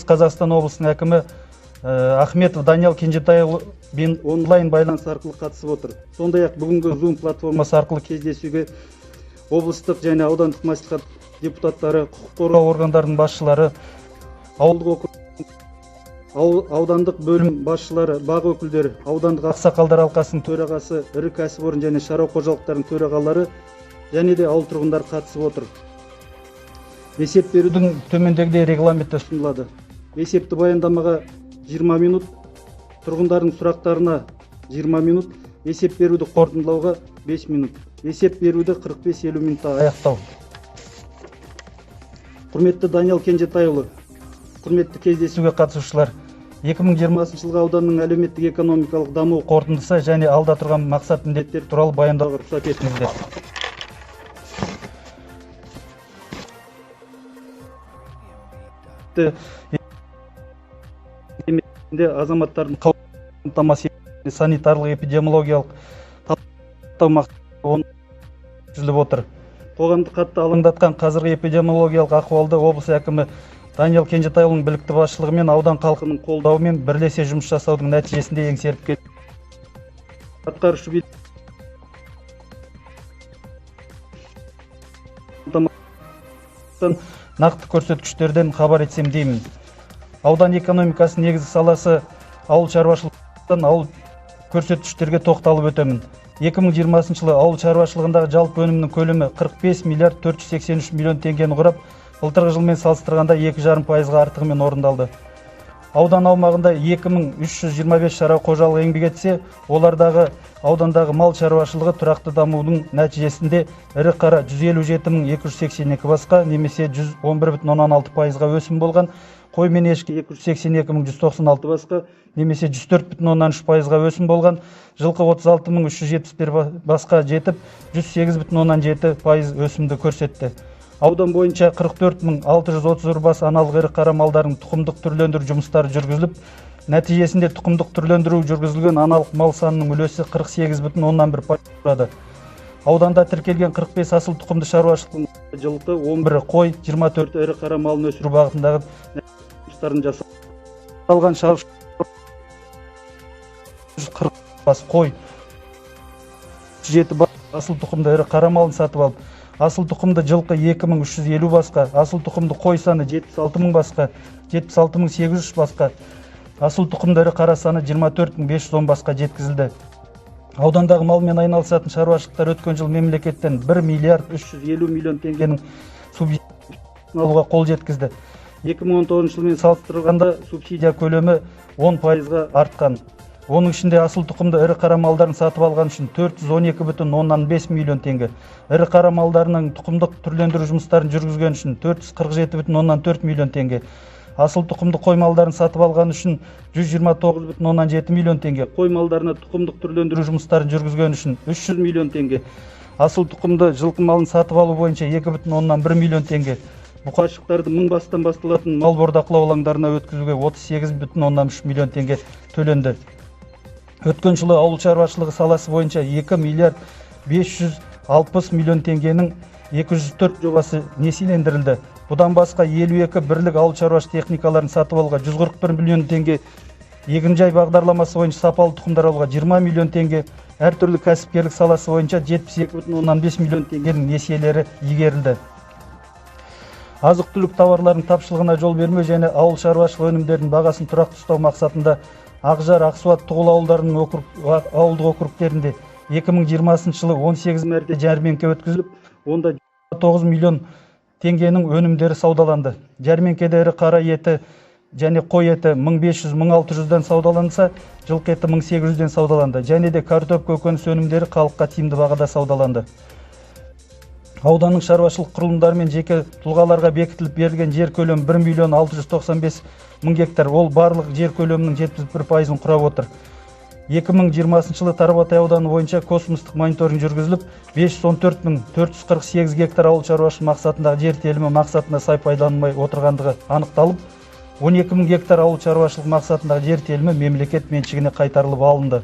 Қазақстан облысының әкімі Ахметов Даниял Кенжетайұлымен онлайн байланыс арқылы қатысып отыр. Сондай-ақ бүгінгі Zoom платформасы арқылы кездесуге облыстық және аудандық мәслихат депутаттары, құқық қорғау органдарының басшылары, аудандық бөлім басшылары, бақ өкілдері, аудандық ақсақалдар алқасының төрағасы, ірі кәсіпорын және шаруа қожалықтарының төрағалары және де ауыл тұрғындары қатысып отыр. Есеп берудің төмендегідей регламенті ұсынылады. Есепті баяндамаға 20 минут, тұрғындардың сұрақтарына 20 минут, есеп беруді қорытындылауға 5 минут, есеп беруді 45-50 минутта аяқтау. Құрметті Даниял Кенжетайұлы, құрметті кездесуге қатысушылар, 2020 жылғы ауданның әлеуметтік экономикалық даму қорытындысы және алда тұрған мақсат міндеттер туралы баяндауға рұқсат етіңіздер. Азаматтардың қамтамасыз ету санитарлық эпидемиологиялық талаптар мақсатында жүргізіліп отыр. Қоғамды қатты алаңдатқан қазіргі эпидемиологиялық ахуалды облыс әкімі Даниял Кенжетайұлының білікті басшылығымен аудан халқының қолдауымен бірлесе жұмыс жасаудың нәтижесінде еңсеріп келеді. Атқарушы нақты көрсеткіштерден хабар етсем деймін. Аудан экономикасының негізгі саласы ауыл шаруашылығынан ауыл көрсеткіштерге тоқталып өтемін. 2020 жылы ауыл шаруашылығындағы жалпы өнімнің көлемі 45 миллиард 483 миллион теңгені құрап, былтырғы жылмен салыстырғанда 2,5%-ға артығымен орындалды. Аудан аумағында 2325 шаруа қожалығы еңбек етсе, олардағы аудандағы мал шаруашылығы тұрақты дамудың нәтижесінде ірі қара 157.282 басқа, немесе 111,6%-ға өсім болған, қой мен ешкі 282.196 басқа, немесе 104,3%-ға өсім болған, жылқы 36.371 басқа жетіп, 108,7% өсімді көрсетті. Аудан бойынша 44.631 бас аналық ірі қара малдардың тұқымдық түрлендіру жұмыстары жүргізіліп, нәтижесінде тұқымдық түрлендіру жүргізілген аналық мал санының үлесі 48,1% құрады. Ауданда тіркелген 45 асыл тұқымды шаруашылықтың жылқы, 11 қой, 24 ірі қара малын өсіру бағытындағы жұмыстарын жасалған. Шаруашылық 40 бас қой, 7 бас асыл тұқымды ірі қара малын сатып алып, асыл тұқымды жылқы 2350 басқа, асыл тұқымды қой саны 76.000 басқа, 76.800 басқа, асыл тұқымды ірі қара саны 24.510 басқа жеткізілді. Аудандағы малмен айналысатын шаруашылықтар өткен жыл мемлекеттен 1 миллиард 350 миллион теңгенің субсидия алуға қол жеткізді. 2019 жылмен салыстырғанда субсидия көлемі 10%-ға артқан. Оның ішінде асыл тұқымды ірі қара малдарын сатып алған үшін 412,5 миллион теңге, ірі қара малдарының тұқымдық түрлендіру жұмыстарын жүргізген үшін 447,4 миллион теңге, асыл тұқымды қой малдарын сатып алған үшін 129,7 миллион теңге, қой малдарына тұқымдық түрлендіру жұмыстарын жүргізген үшін 300 миллион теңге, асыл тұқымды жылқы малын сатып алу бойынша 2,1 миллион теңге, бұқашықтарды 1000 бастан басталатын мал бордақылау алаңдарына өткізуге 38,3 миллион теңге төленді. Өткен жылы ауыл шаруашылығы саласы бойынша 2 миллиард 560 миллион теңгенің 204 жобасы несиелендірілді. Бұдан басқа 52 бірлік ауыл шаруашылық техникаларын сатып алуға 141 миллион теңге, егінжай бағдарламасы бойынша сапалы тұқымдар алуға 20 миллион теңге, әртүрлі кәсіпкерлік саласы бойынша 72,5 миллион теңгенің несиелері игерілді. Азық-түлік тауарларының тапшылығына жол бермеу және ауыл шаруашылық өнімдерінің бағасын тұрақты ұстау мақсатында Ақжар, Ақсуат, Тұғыл ауылдарының ауылдық округтерінде 2020 жылы 18 мәрте жәрмеңке өткізіліп, онда 9 миллион теңгенің өнімдері саудаланды. Жәрмеңкеде ірі қара еті және қой еті 1500-1600-ден саудаланса, жылқы еті 1800-ден саудаланды. Және де картоп, көкөніс өнімдері халыққа тиімді бағада саудаланды. Ауданның шаруашылық құрылымдары мен жеке тұлғаларға бекітіліп берілген жер көлемі 1.695.000 гектар. Ол барлық жер көлемінің 71%-ын құрап отыр. 2020 жылы Тарбағатай ауданы бойынша космостық мониторинг жүргізіліп, 514.448 гектар ауыл шаруашылығы мақсатындағы жер телімі мақсатына сай пайдаланылмай отырғандығы анықталып, 12.000 гектар ауыл шаруашылығы мақсатындағы жер телімі мемлекет меншігіне қайтарылып алынды.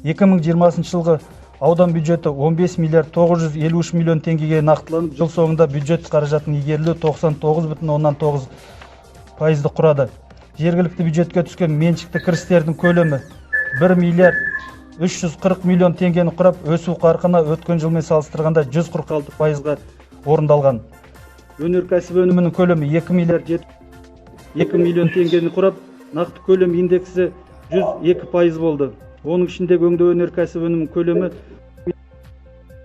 2020 жылғы аудан бюджеті 15 миллиард 953 миллион теңгеге нақтыланып, жыл соңында бюджет қаражатының игерілуі 99,9 пайызды құрады. Жергілікті бюджетке түскен меншікті кірістердің көлемі 1 миллиард 340 миллион теңгені құрап, өсу қарқыны өткен жылмен салыстырғанда 146 пайызға орындалған. Өнеркәсіп өнімінің көлемі 2 миллиард 2 миллион теңгені құрап, нақты көлем индексі 102 пайыз болды. Оның ішіндегі өңдеу өнеркәсіп өнімінің көлемі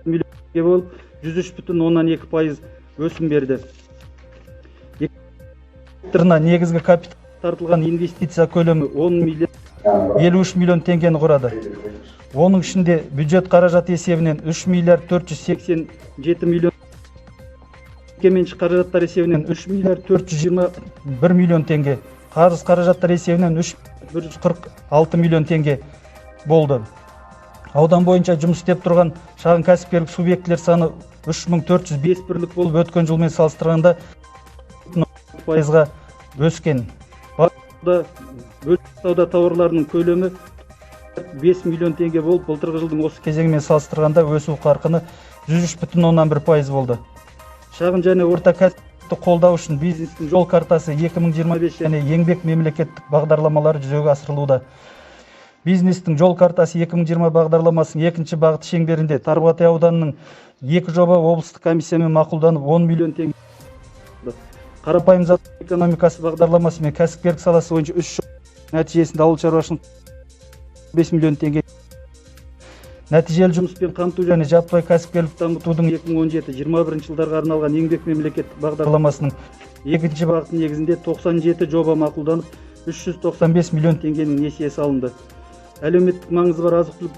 миллион теңге болып, 103,2 пайыз өсім берді. Секторына негізгі капитал тартылған инвестиция көлемі 10 миллиард 53 миллион теңгені құрады. Оның ішінде бюджет қаражат есебінен 3 миллиард 487 миллион, жекеменшік қаражаттар есебінен 3 миллиард 421 миллион теңге, қарыз қаражаттар есебінен 146 миллион теңге болды. Аудан бойынша жұмыс істеп тұрған шағын кәсіпкерлік субъектілер саны 3405 бірлік болып, өткен жылмен салыстырғанда пайызға өскен. Бөлшек сауда тауарларының көлемі 5 миллион теңге болып, былтырғы жылдың осы кезеңімен салыстырғанда өсу қарқыны 103,1 пайыз болды. Шағын және орта кәсіпті қолдау үшін бизнестің жол картасы 2025 және еңбек мемлекеттік бағдарламалары жүзеге асырылуда. Бизнестің жол картасы 2020 бағдарламасының екінші бағыты шеңберінде Тарбағатай ауданының 2 жоба облыстық комиссиямен мақұлданып 10 миллион теңге. Қарапайым зат экономикасы бағдарламасы мен кәсіпкерлік саласы бойынша 3 жоба нәтижесінде ауыл шаруашылық 5 миллион теңге. Нәтижелі жұмыспен қамту және жаппай кәсіпкерлік дамытудың 2017-21 жылдарға арналған еңбек мемлекеттік бағдарламасының екінші бағыты негізінде 97 жоба мақұлданып, 395 миллион теңгенің несиесі алынды. Әлеуметтік маңызы бар азық-түлік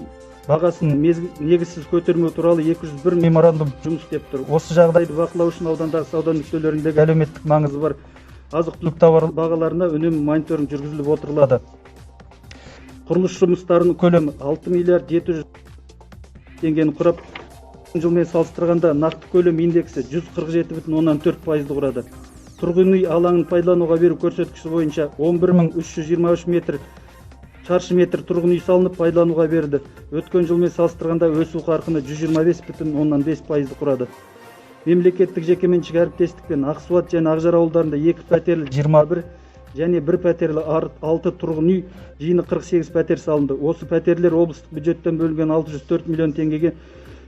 бағасын негізсіз көтермеу туралы 201 меморандум жұмыс істеп тұр. Осы жағдайды бақылау үшін аудандағы сауда нүктелеріндегі әлеуметтік маңызы бар азық-түлік тауар бағаларына үнемі мониторинг жүргізіліп отырылады. Құрылыс жұмыстарының көлемі 6 миллиард 700 теңгені құрап, жылмен салыстырғанда нақты көлем индексі 147,4 пайызды құрады. Тұрғын үй алаңын пайдалануға беру көрсеткіші бойынша 11323 шаршы метр тұрғын үй салынып пайдалануға берді. Өткен жылмен салыстырғанда өсу қарқыны 125,5 пайызды құрады. Мемлекеттік жекеменшік әріптестікпен Ақсуат және Ақжар ауылдарында 2 пәтерлі 21 және 1 пәтерлі 6 тұрғын үй жиыны 48 пәтер салынды. Осы пәтерлер облыстық бюджеттен бөлінген 604 миллион теңгеге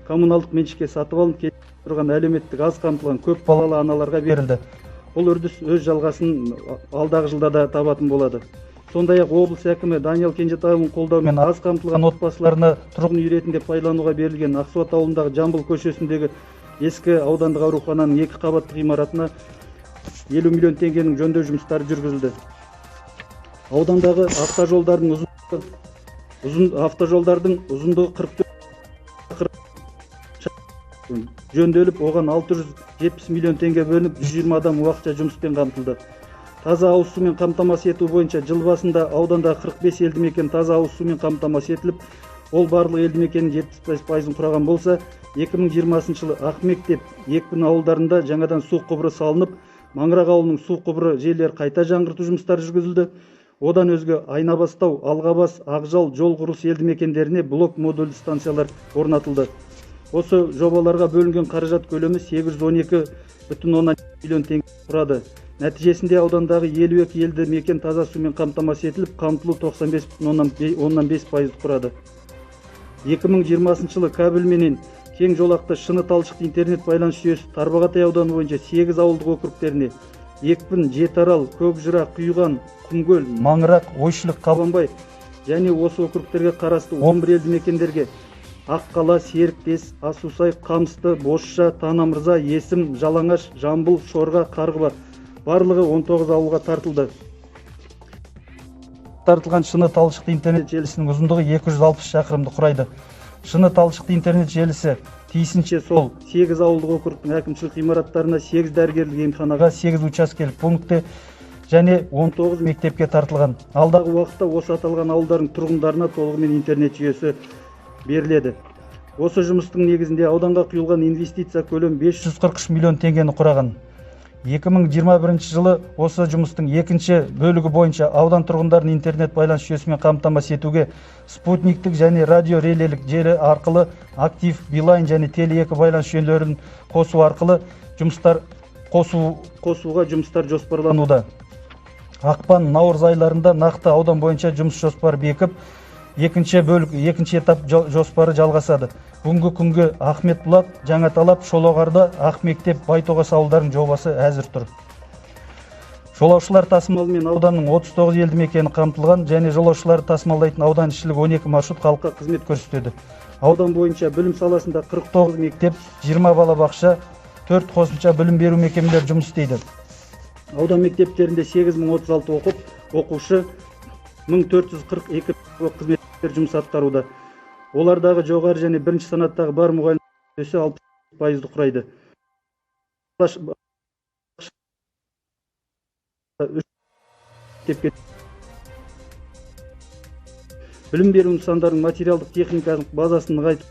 коммуналдық меншікке сатып алынып кетіп тұрған әлеуметтік аз қамтылған көп балалы аналарға берілді. Бұл үрдіс өз жалғасын алдағы жылда да табатын болады. Сондай-ақ облыс әкімі Даниал Кенжетаевның қолдауымен аз қамтылған отбасыларына тұрғын үй ретінде пайдалануға берілген Ақсуат ауылындағы Жамбыл көшесіндегі ескі аудандық аурухананың 2 қабатты ғимаратына 50 миллион теңгенің жөндеу жұмыстары жүргізілді. Аудандағы автожолдардың ұзындығы 44 жөнделіп, оған 670 миллион теңге бөлініп, 120 адам уақытша жұмыспен қамтылды. Таза ауыз сумен қамтамасыз ету бойынша жыл басында ауданда 45 елді мекен таза ауыз сумен қамтамасыз етіліп, ол барлық елді мекеннің 75%-ын құраған болса, 2020 жылы Ақмектеп, Екпін ауылдарында жаңадан су құбыры салынып, Маңырақ ауылының су құбыры желілері қайта жаңғырту жұмыстары жүргізілді. Одан өзге Айнабастау, Алғабас, Ақжал, жол құрылыс елді мекендеріне блок модульді станциялар орнатылды. Осы жобаларға бөлінген қаражат көлемі 812,2 миллион теңге құрады. Нәтижесінде аудандағы 52 елді мекен таза сумен қамтамасыз етіліп, қамтылу 95,5 пайызды құрады. 2020 жылы кабельменен кең жолақты шыны талшықты интернет байланыс жүйесі Тарбағатай ауданы бойынша 8 ауылдық округтеріне Екпін, Жетарал, Көкжыра, Құйған, Құмкөл, Маңырақ, Ойшылық, Қабанбай және осы округтерге қарасты 11 елді мекендерге Аққала, Серіктес, Асусай, Қамысты, Босша, Танамырза, Есім, Жалаңаш, Жамбыл, Шорға, Қарғыба барлығы 19 ауылға тартылды. Тартылған шыны талшықты интернет желісінің ұзындығы 260 шақырымды құрайды. Шыны талшықты интернет желісі тиісінше сол 8 ауылдық округтың әкімшілік ғимараттарына, 8 дәрігерлік емханаға, 8 учаскелік пунктте және 19 мектепке тартылған. Алдағы уақытта осы аталған ауылдардың тұрғындарына толығымен интернет жүйесі беріледі. Осы жұмыстың негізінде ауданға құйылған инвестиция көлемі 543 миллион теңгені құраған. 2021 жылы осы жұмыстың екінші бөлігі бойынша аудан тұрғындарын интернет байланыс жүйесімен қамтамасыз етуге спутниктік және радио релелік желі арқылы актив, Билайн және Теле2 байланыс жүйелерін қосу арқылы қосуға жұмыстар жоспарлануда. ақпан наурыз айларында нақты аудан бойынша жұмыс жоспары бекіп, екінші этап жоспары жалғасады. Бүгінгі күнге Ахметбұлақ, Жаңаталап, Шолоғарда, Ақмектеп, Байтоғас ауылдарының жобасы әзір тұр. Жолаушылар тасымалымен ауданның 39 елді мекені қамтылған және жолаушылар тасымалдайтын аудан ішілік 12 маршрут халыққа қызмет көрсетеді. Аудан бойынша білім саласында 49 мектеп, 20 балабақша, 4 қосымша білім беру мекемелері жұмыс істейді. Аудан мектептерінде 8036 оқушы, 1442 қызметкер жұмыс атқаруда. Олардағы жоғары және бірінші санаттағы бар мұғалім үлесі 60%-ды құрайды. Білім беру нысандарының материалдық техникалық базасын нығайту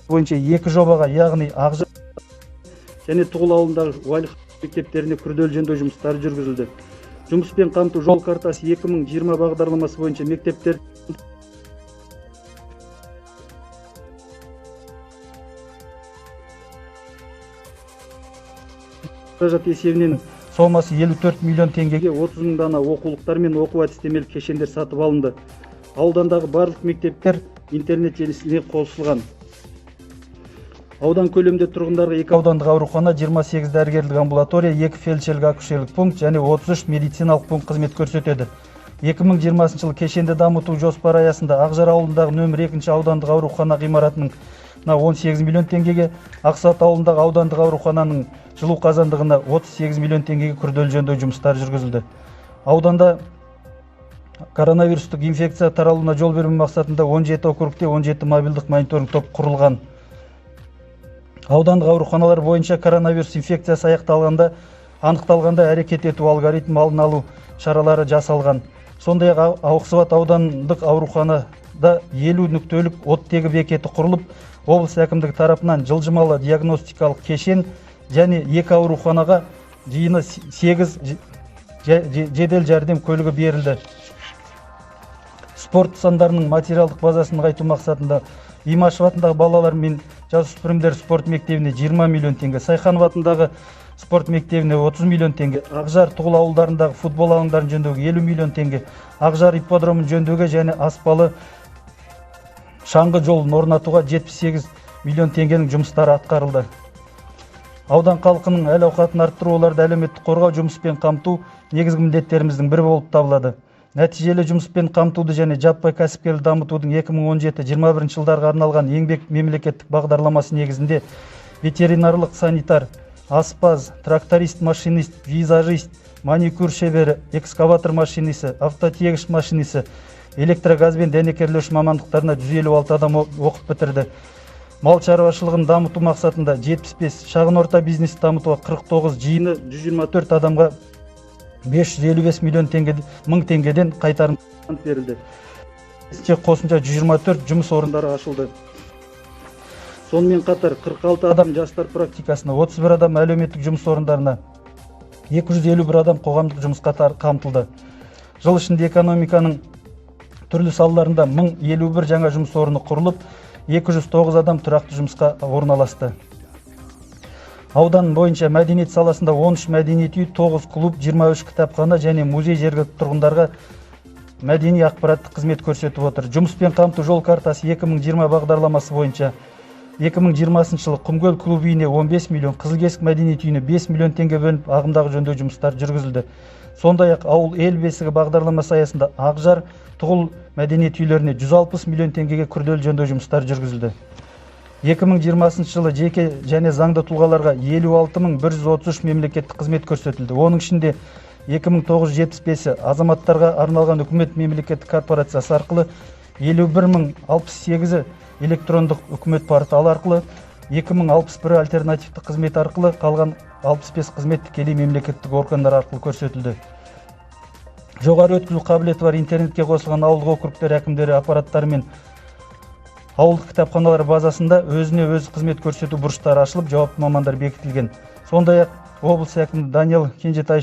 бойынша 2 жобаға, яғни Ақжар және Тұғыл ауылындағы Уәлихан мектептеріне күрделі жөндеу жұмыстары жүргізілді. Жұмыспен қамту жол картасы 2020 бағдарламасы бойынша мектептер қаражат есебінен сомасы 54 миллион теңгеге 30 мың дана оқулықтар мен оқу әдістемелік кешендер сатып алынды. Аудандағы барлық мектептер интернет желісіне қосылған. Аудан көлемінде тұрғындарға 2 аудандық аурухана, 28 дәрігерлік амбулатория, 2 фельдшерлік акушерлік пункт және 33 медициналық пункт қызмет көрсетеді. 2020 жылы кешенді дамыту жоспары аясында Ақжар ауылындағы нөмір 2 аудандық аурухана ғимаратының 18 миллион теңгеге, Ақсуат ауылындағы аудандық аурухананың жылу қазандығына 38 миллион теңгеге күрделі жөндеу жұмыстары жүргізілді. Ауданда коронавирустық инфекция таралуына жол бермеу мақсатында 17 округте 17 мобильдік мониторинг топ құрылған. Аудандық ауруханалар бойынша коронавирус инфекциясы анықталғанда әрекет ету алгоритм алдын алу шаралары жасалған. Сондай-ақ Ақсуат аудандық ауруханада 50 нүктелік оттегі бекеті құрылып, облыс әкімдігі тарапынан жылжымалы диагностикалық кешен және 2 ауруханаға жиыны 8 жедел жәрдем көлігі берілді. Спорт нысандарының материалдық базасын нығайту мақсатында Имашев атындағы балалар мен жасөспірімдер спорт мектебіне 20 миллион теңге, Сайханов атындағы спорт мектебіне 30 миллион теңге, Ақжар, Тұғыл ауылдарындағы футбол алаңдарын жөндеуге 50 миллион теңге, Ақжар ипподромын жөндеуге және аспалы шаңғы жолын орнатуға 78 миллион теңгенің жұмыстары атқарылды. Аудан халқының әл-ауқатын арттыру, оларды әлеуметтік қорғау, жұмыспен қамту негізгі міндеттеріміздің бірі болып табылады. Нәтижелі жұмыспен қамтуды және жаппай кәсіпкерлікті дамытудың 2017-21 жылдарға арналған еңбек мемлекеттік бағдарламасы негізінде ветеринарлық санитар, аспаз, тракторист, машинист, визажист, маникюр шебері, экскаватор машинисі, автотиегіш машинисі, электрогазбен дәнекерлеуші мамандықтарына 156 адам оқып бітірді. Мал шаруашылығын дамыту мақсатында 75, шағын орта бизнесті дамытуға 49, жиыны 124 адамға 555 миллион мың теңгеден қайтарым берілді. Қосымша 124 жұмыс орындары ашылды. Сонымен қатар 46 адам жастар практикасына, 31 адам әлеуметтік жұмыс орындарына, 251 адам қоғамдық жұмысқа қамтылды. Жыл ішінде экономиканың түрлі салаларында 1051 жаңа жұмыс орны құрылып, 209 адам тұрақты жұмысқа орналасты. Аудан бойынша мәдениет саласында 13 мәдениет үй, 9 клуб, 23 кітапхана және музей жергілікті тұрғындарға мәдени ақпараттық қызмет көрсетіп отыр. Жұмыспен қамту жол картасы 2020 бағдарламасы бойынша 2020 жылы Құмкөл клуб үйіне 15 миллион, Қызылкесік мәдениет үйіне 5 миллион теңге бөлініп, ағымдағы жөндеу жұмыстары жүргізілді. Сондай-ақ ауыл ел бесігі бағдарламасы аясында Ақжар, Тұғыл мәдениет үйлеріне 160 миллион теңгеге күрделі жөндеу жұмыстары жүргізілді. 2020 жылы жеке және заңды тұлғаларға 56.133 мемлекеттік қызмет көрсетілді. Оның ішінде 2975-і азаматтарға арналған үкімет мемлекеттік корпорациясы арқылы, 51.068-і электрондық үкімет порталы арқылы, 2061 альтернативті қызмет арқылы, қалған 65 қызмет тікелей мемлекеттік органдар арқылы көрсетілді. Жоғары өткізу қабілеті бар интернетке қосылған ауылдық округтер әкімдері аппараттары мен ауылдық кітапханалар базасында өзіне өз қызмет көрсету бұрыштары ашылып, жауапты мамандар бекітілген. Сондай-ақ облыс әкімі Даниил Кенжетай